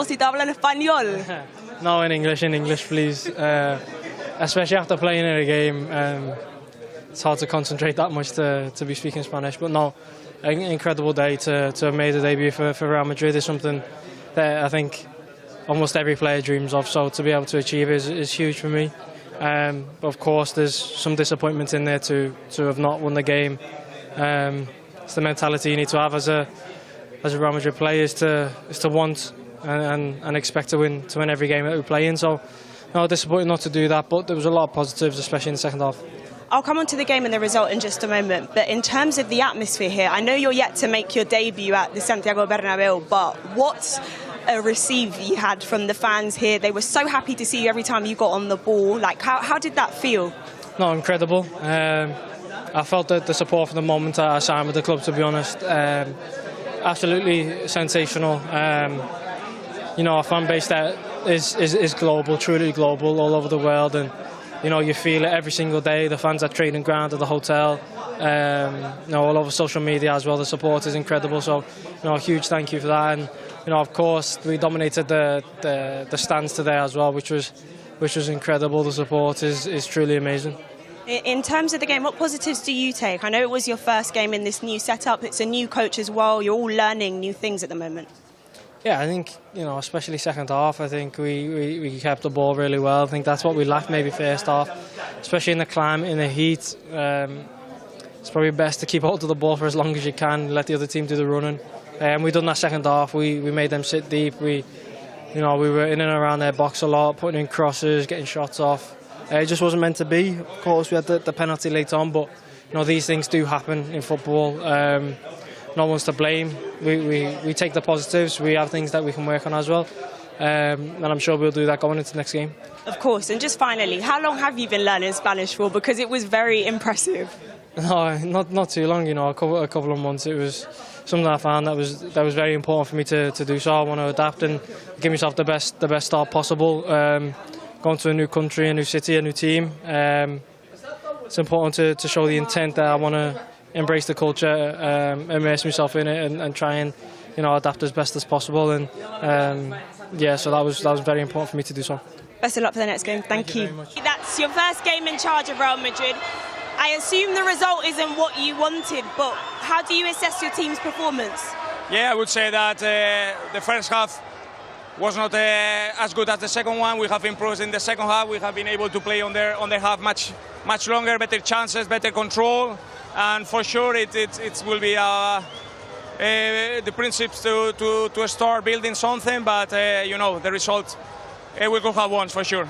Si te habla en español. No, in English, please. Especially after playing in a game, it's hard to concentrate that much to be speaking Spanish. But no, an incredible day to have made a debut for Real Madrid is something that I think almost every player dreams of. So to be able to achieve is huge for me. But of course, there's some disappointment in there to have not won the game. It's the mentality you need to have as a Real Madrid player is to want and expect to win every game that we play in. So, no, disappointing not to do that, but there was a lot of positives, especially in the second half. I'll come on to the game and the result in just a moment, but in terms of the atmosphere here, I know you're yet to make your debut at the Santiago Bernabeu, but what a receive you had from the fans here. They were so happy to see you every time you got on the ball. Like, how did that feel? No, incredible. I felt the support from the moment I signed with the club, to be honest. Absolutely sensational. You know, our fan base that is global, truly global, all over the world, and you know, you feel it every single day. The fans at training ground, at the hotel, you know, all over social media as well. The support is incredible. So, you know, a huge thank you for that. And you know, of course, we dominated the stands today as well, which was incredible. The support is truly amazing. In terms of the game, what positives do you take? I know it was your first game in this new setup. It's a new coach as well. You're all learning new things at the moment. Yeah, I think, you know, especially second half, I think we kept the ball really well. I think that's what we lacked maybe first half, especially in the climate, in the heat. It's probably best to keep hold of the ball for as long as you can, let the other team do the running. We done that second half. We made them sit deep. We were in and around their box a lot, putting in crosses, getting shots off. It just wasn't meant to be. Of course, we had the penalty late on, but you know, these things do happen in football. No one's to blame. We take the positives. We have things that we can work on as well, and I'm sure we'll do that going into the next game. Of course. And just finally, how long have you been learning Spanish for? Because it was very impressive. No, not too long. You know, a couple of months. It was something I found that was very important for me to do. So I want to adapt and give myself the best start possible. Going to a new country, a new city, a new team. It's important to show the intent that I want to embrace the culture, immerse myself in it, and try and, you know, adapt as best as possible. And yeah, so that was very important for me to do so. Best of luck for the next game. Thank you. That's your first game in charge of Real Madrid. I assume the result isn't what you wanted, but how do you assess your team's performance? Yeah, I would say that the first half was not as good as the second one. We have improved in the second half. We have been able to play on their half much longer, better chances, better control, and for sure it will be the principles to start building something. But you know, the result we could have won for sure.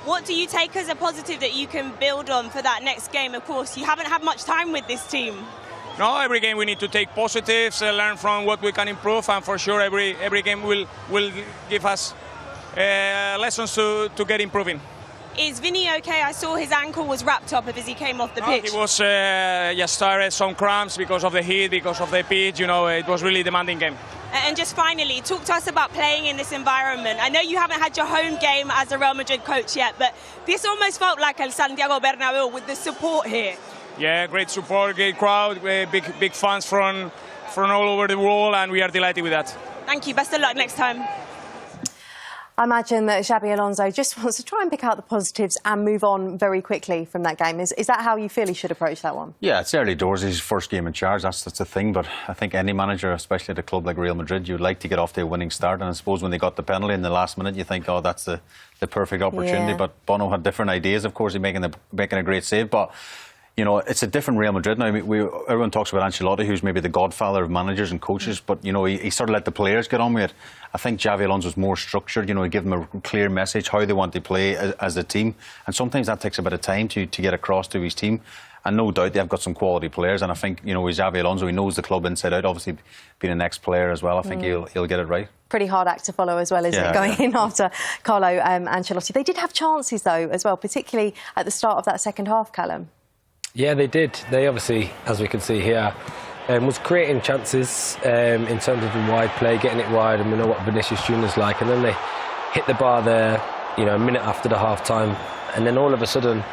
What do you take as a positive that you can build on for that next game? Of course, you haven't had much time with this team. No, every game we need to take positives, learn from what we can improve, and for sure every game will give us lessons to get improving. Is Vinny okay? I saw his ankle was wrapped up as he came off the pitch. He was just tired, some cramps because of the heat, because of the pitch. You know, it was really demanding game. And just finally, talk to us about playing in this environment. I know you haven't had your home game as a Real Madrid coach yet, but this almost felt like El Santiago Bernabeu with the support here. Yeah, great support, great crowd, big fans from all over the world, and we are delighted with that. Thank you. Best of luck next time. I imagine that Xabi Alonso just wants to try and pick out the positives and move on very quickly from that game. Is that how you feel he should approach that one? Yeah, it's early doors. It's his first game in charge. That's the thing. But I think any manager, especially at a club like Real Madrid, you'd like to get off to a winning start. And I suppose when they got the penalty in the last minute, you think, oh, that's the perfect opportunity. Yeah. But Bono had different ideas. Of course, he's making a great save. But you know, it's a different Real Madrid now. Everyone talks about Ancelotti, who's maybe the godfather of managers and coaches, but, you know, he sort of let the players get on with it. I think Xabi Alonso's more structured, you know, he gave them a clear message, how they want to play as a team. And sometimes that takes a bit of time to get across to his team. And no doubt they've got some quality players. And I think, you know, with Xabi Alonso, he knows the club inside out. Obviously, being an ex-player as well, I think he'll get it right. Pretty hard act to follow as well, isn't it, going in after Carlo Ancelotti. They did have chances, though, as well, particularly at the start of that second half, Callum. Yeah, they did. They obviously, as we can see here, was creating chances in terms of the wide play, getting it wide, and we know what Vinicius Junior's like. And then they hit the bar there, you know, a minute after the half-time, and then all of a sudden,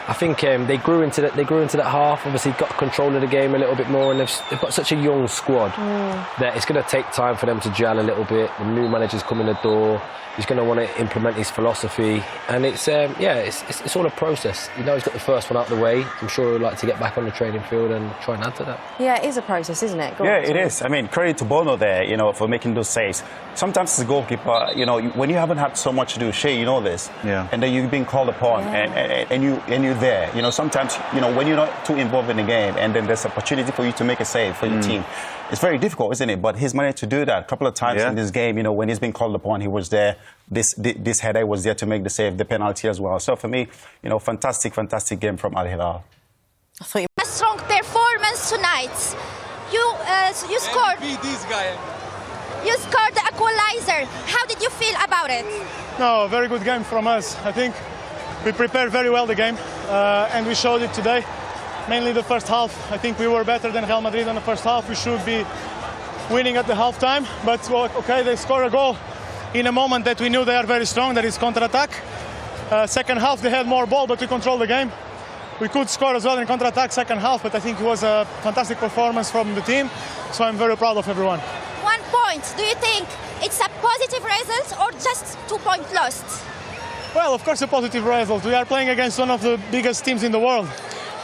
I think they grew into that half. Obviously, got control of the game a little bit more, and they've got such a young squad that it's going to take time for them to gel a little bit. The new manager's come in the door. He's going to want to implement his philosophy, and it's all a process. You know, he's got the first one out of the way. I'm sure he'd like to get back on the training field and try and add to that. Yeah, it is a process, isn't it? It is. I mean, credit to Bono there, you know, for making those saves. Sometimes as a goalkeeper, you know, when you haven't had so much to do, Shay, you know this, and then you're being called upon, and you're there. You know, sometimes, you know, when you're not too involved in the game, and then there's opportunity for you to make a save for your team. It's very difficult, isn't it? But he's managed to do that a couple of times in this game. You know, when he's been called upon, he was there. This header was there to make the save, the penalty as well. So for me, you know, fantastic game from Al Hilal. A strong performance tonight. You scored. This guy. You scored the equalizer. How did you feel about it? No, very good game from us. I think we prepared very well the game, and we showed it today. Mainly the first half. I think we were better than Real Madrid in the first half. We should be winning at the half-time, but well, okay, they scored a goal in a moment that we knew they are very strong, that is counter-attack. Second half they had more ball, but we controlled the game. We could score as well in counter-attack second half, but I think it was a fantastic performance from the team, so I'm very proud of everyone. 1 point. Do you think it's a positive result or just 2 points lost? Well, of course a positive result. We are playing against one of the biggest teams in the world.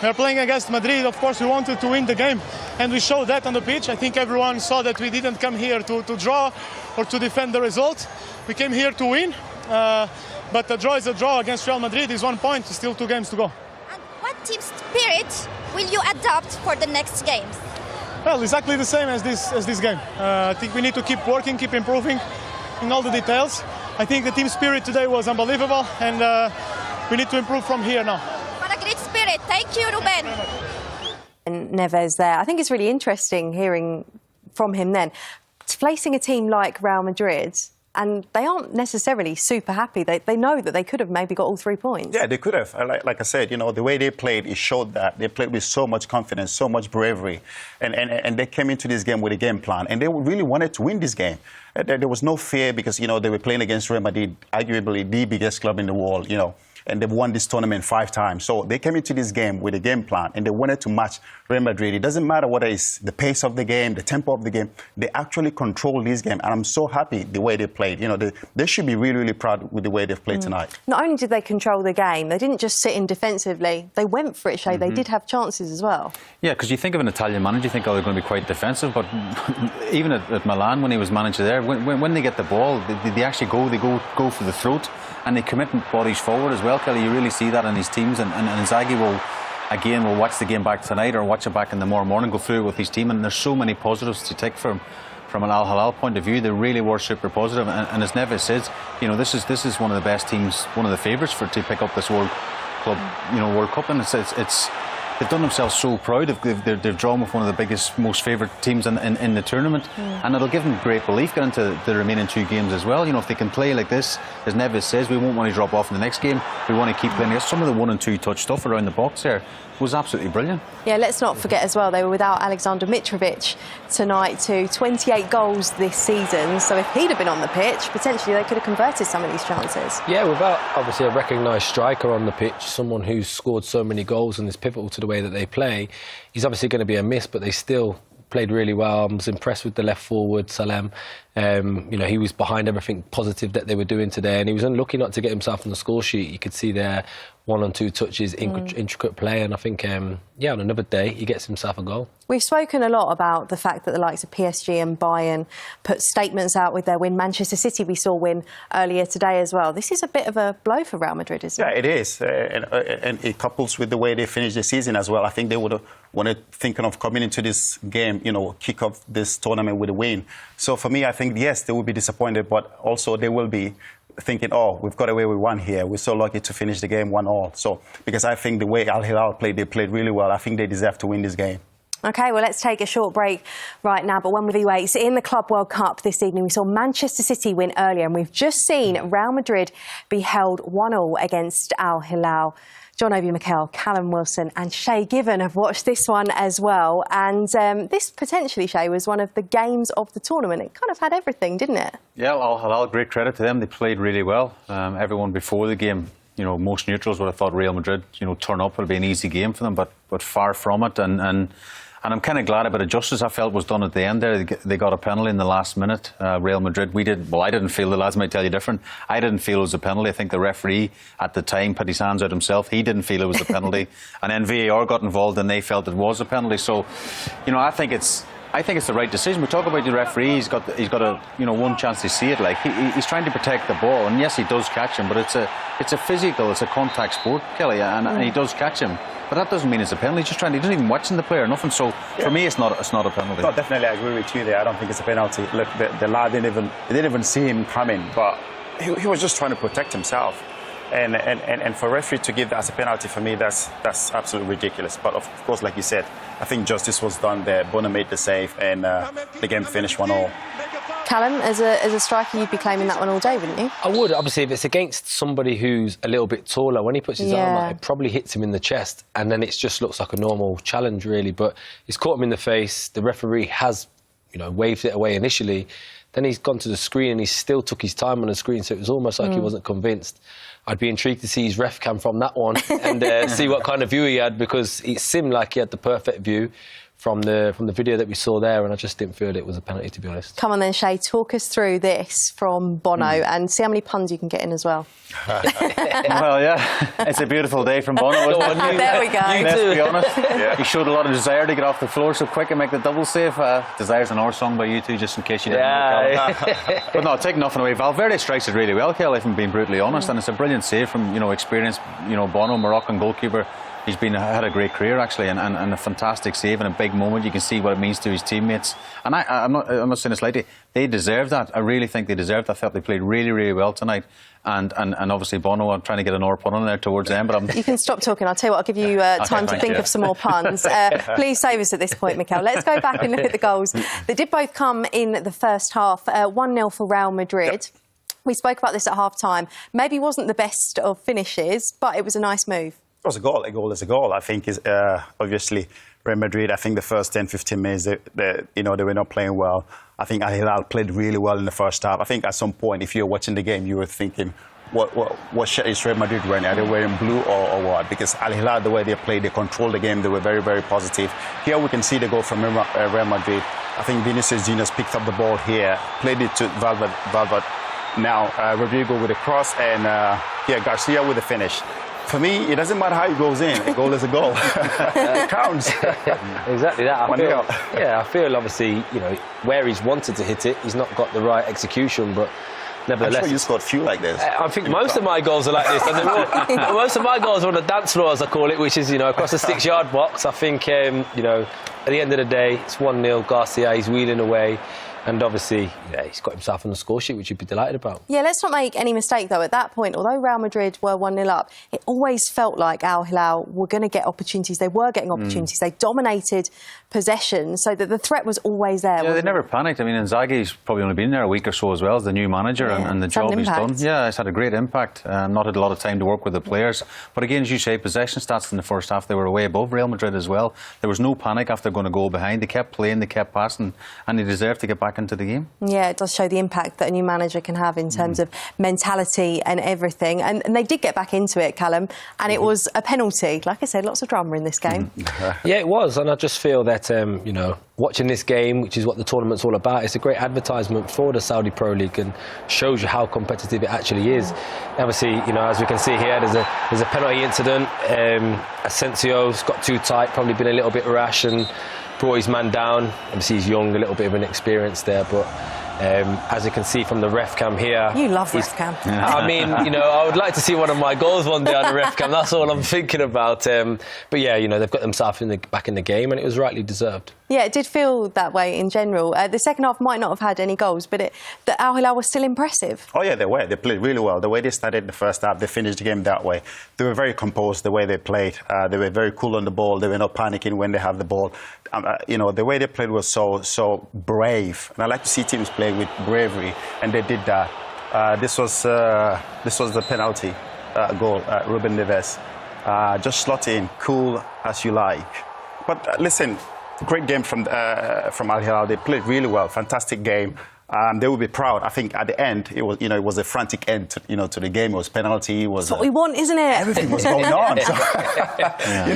We are playing against Madrid. Of course, we wanted to win the game, and we showed that on the pitch. I think everyone saw that we didn't come here to draw or to defend the result. We came here to win, but a draw is a draw against Real Madrid. Is 1 point, still 2 games to go. And what team spirit will you adopt for the next games? Well, exactly the same as this game. I think we need to keep working, keep improving in all the details. I think the team spirit today was unbelievable, and we need to improve from here now. What a great spirit. Thank you, Ruben. And Neves there. I think it's really interesting hearing from him then. Facing a team like Real Madrid, and they aren't necessarily super happy. They know that they could have maybe got all 3 points. Yeah, they could have. Like I said, you know, the way they played, it showed that they played with so much confidence, so much bravery. And they came into this game with a game plan. And they really wanted to win this game. There was no fear because, you know, they were playing against Real Madrid, arguably the biggest club in the world, you know. And they've won this tournament 5 times. So they came into this game with a game plan, and they wanted to match Real Madrid. It doesn't matter what is the pace of the game, the tempo of the game. They actually control this game, and I'm so happy the way they played. You know, they should be really, really proud with the way they've played tonight. Not only did they control the game, they didn't just sit in defensively. They went for it, Shay. They did have chances as well. Yeah, because you think of an Italian manager, you think, oh, they're going to be quite defensive. But even at Milan, when he was manager there, when they get the ball, they actually go for the throat. And they commit bodies forward as well, Kelly. You really see that in his teams. And Inzaghi will watch the game back tonight or watch it back in the morning, go through it with his team. And there's so many positives to take from an Al Hilal point of view. They really were super positive. And as Neves says, you know, this is one of the best teams, one of the favourites to pick up this World Cup. And it's they've done themselves so proud. They've drawn with one of the biggest, most favourite teams in the tournament, and it'll give them great belief going into the remaining 2 games as well. You know, if they can play like this, as Neves says, we won't want to drop off in the next game. We want to keep playing. Some of the 1 and 2 touch stuff around the box there was absolutely brilliant. Yeah, let's not forget as well, they were without Alexander Mitrovic tonight too. 28 goals this season, so if he'd have been on the pitch, potentially they could have converted some of these chances. Yeah, without obviously a recognised striker on the pitch, someone who's scored so many goals and is pivotal to the way that they play, he's obviously going to be a miss, but they still played really well. I was impressed with the left forward, Salem. You know, he was behind everything positive that they were doing today, and he was unlucky not to get himself on the score sheet. You could see there 1 and 2 touches, intricate play, and I think, yeah, on another day, he gets himself a goal. We've spoken a lot about the fact that the likes of PSG and Bayern put statements out with their win. Manchester City we saw win earlier today as well. This is a bit of a blow for Real Madrid, isn't it? Yeah, it is. And it couples with the way they finished the season as well. I think they would have thinking of coming into this game, you know, kick off this tournament with a win. So for me, I think, yes, they will be disappointed, but also they will be thinking, oh, we've got away with 1 here. We're so lucky to finish the game 1-1. So, because I think the way Al Hilal played, they played really well. I think they deserve to win this game. OK, well, let's take a short break right now. But when we wait, in the Club World Cup this evening, we saw Manchester City win earlier, and we've just seen Real Madrid be held 1-1 against Al Hilal. John Obi Mikel, Callum Wilson and Shay Given have watched this one as well. And this potentially, Shay, was one of the games of the tournament. It kind of had everything, didn't it? Yeah, Al Hilal, great credit to them. They played really well. Everyone before the game most neutrals would have thought Real Madrid, turn up, it'll be an easy game for them, but far from it. And I'm kind of glad about a justice I felt was done at the end there. They got a penalty in the last minute. Real Madrid, I didn't feel, the lads might tell you different. I didn't feel it was a penalty. I think the referee at the time put his hands out himself. He didn't feel it was a penalty. And then VAR got involved and they felt it was a penalty. So, I think it's the right decision. We talk about the referee. He's got a one chance to see it. Like he's trying to protect the ball, and yes, he does catch him. But it's a physical, it's a contact sport, Kelly, and he does catch him. But that doesn't mean it's a penalty. He's just he doesn't even watch the player, nothing. So for me, it's not a penalty. No, definitely, I agree with you there. I don't think it's a penalty. Look, the lad didn't even see him coming, but he was just trying to protect himself. And for referee to give that as a penalty, for me, that's absolutely ridiculous. But of course, like you said, I think justice was done there. Bono made the save, and the game finished 1-1. Callum, as a striker, you'd be claiming that one all day, wouldn't you? I would. Obviously, if it's against somebody who's a little bit taller, when he puts his arm out, it probably hits him in the chest, and then it just looks like a normal challenge, really. But he's caught him in the face. The referee has, waved it away initially. Then he's gone to the screen and he still took his time on the screen, so it was almost like he wasn't convinced. I'd be intrigued to see his ref cam from that one and see what kind of view he had, because it seemed like he had the perfect view from the video that we saw there, and I just didn't feel it was a penalty, to be honest. Come on then, Shay, talk us through this from Bono and see how many puns you can get in as well. Well, yeah, it's a beautiful day from Bono, wasn't it? There we go. Let's be honest. He showed a lot of desire to get off the floor so quick and make the double save. Desire's an song by U2, just in case you didn't know. But no, take nothing away. Valverde strikes it really well, Kelly, if I'm being brutally honest, and it's a brilliant save from experienced Bono, Moroccan goalkeeper. He's had a great career, actually, and a fantastic save and a big moment. You can see what it means to his teammates. And I'm not saying this lightly. They deserve that. I really think they deserved that. I thought they played really, really well tonight. And obviously Bono, I'm trying to get an pun on there towards them. But You can stop talking. I'll tell you what, I'll give you time to think of some more puns. Please save us at this point, Mikel. Let's go back and look at the goals. They did both come in the first half. 1-0 for Real Madrid. Yep. We spoke about this at half-time. Maybe wasn't the best of finishes, but it was a nice move. It was a goal. A goal is a goal. I think is obviously Real Madrid. I think the first 10-15 minutes, they were not playing well. I think Hilal played really well in the first half. I think at some point, if you were watching the game, you were thinking, what shirt is Real Madrid wearing? Are they wearing blue or what? Because Hilal, the way they played, they controlled the game. They were very, very positive. Here we can see the goal from Real Madrid. I think Vinicius Junior picked up the ball here, played it to Valverde. Now Rodrigo with a cross, and Garcia with a finish. For me, it doesn't matter how it goes in. A goal is a goal. It counts. Exactly that. I feel obviously, where he's wanted to hit it, he's not got the right execution, but nevertheless. I'm sure you scored few like this. I think most of my goals are like this. Most of my goals are on the dance floor, as I call it, which is, across the 6-yard box. I think, at the end of the day, it's 1-0. Garcia, he's wheeling away. And obviously, he's got himself on the score sheet, which you'd be delighted about. Yeah, let's not make any mistake, though. At that point, although Real Madrid were 1-0 up, it always felt like Al Hilal were going to get opportunities. They were getting opportunities. They dominated possession, so that the threat was always there. Yeah, they never panicked. I mean, Inzaghi's probably only been there a week or so as well as the new manager, and the job he's done. Yeah, it's had a great impact. Not had a lot of time to work with the players. But again, as you say, possession stats in the first half, they were way above Real Madrid as well. There was no panic after going to go behind. They kept playing, they kept passing, and they deserved to get back into the game. Yeah, it does show the impact that a new manager can have in terms of mentality and everything. And they did get back into it, Callum, and it was a penalty. Like I said, lots of drama in this game. Yeah, it was, and I just feel that, watching this game, which is what the tournament's all about, it's a great advertisement for the Saudi Pro League and shows you how competitive it actually is. Obviously, as we can see here, there's a penalty incident. Asensio's got too tight, probably been a little bit rash and brought his man down. Obviously he's young, a little bit of inexperience there, but as you can see from the ref cam here... You love ref cam. I mean, I would like to see one of my goals one day on the ref cam. That's all I'm thinking about. But yeah, they've got themselves back in the game, and it was rightly deserved. Yeah, it did feel that way in general. The second half might not have had any goals, but the Al Hilal was still impressive. Oh, yeah, they were. They played really well. The way they started the first half, they finished the game that way. They were very composed the way they played. They were very cool on the ball. They were not panicking when they have the ball. The way they played was so brave. And I like to see teams play with bravery, and they did that. This was the penalty goal, Ruben Neves. Just slot in, cool as you like. But listen, great game from Al Hilal. They played really well. Fantastic game. they will be proud. I think at the end, it was a frantic end to the game. It was penalty. That's what we want, isn't it? Everything was going on. So,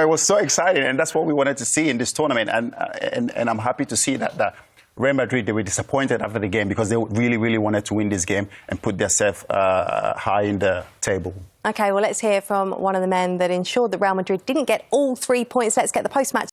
it was so exciting, and that's what we wanted to see in this tournament. And I'm happy to see that Real Madrid, they were disappointed after the game because they really, really wanted to win this game and put themselves high in the table. OK, well, let's hear from one of the men that ensured that Real Madrid didn't get all 3 points. Let's get the post-match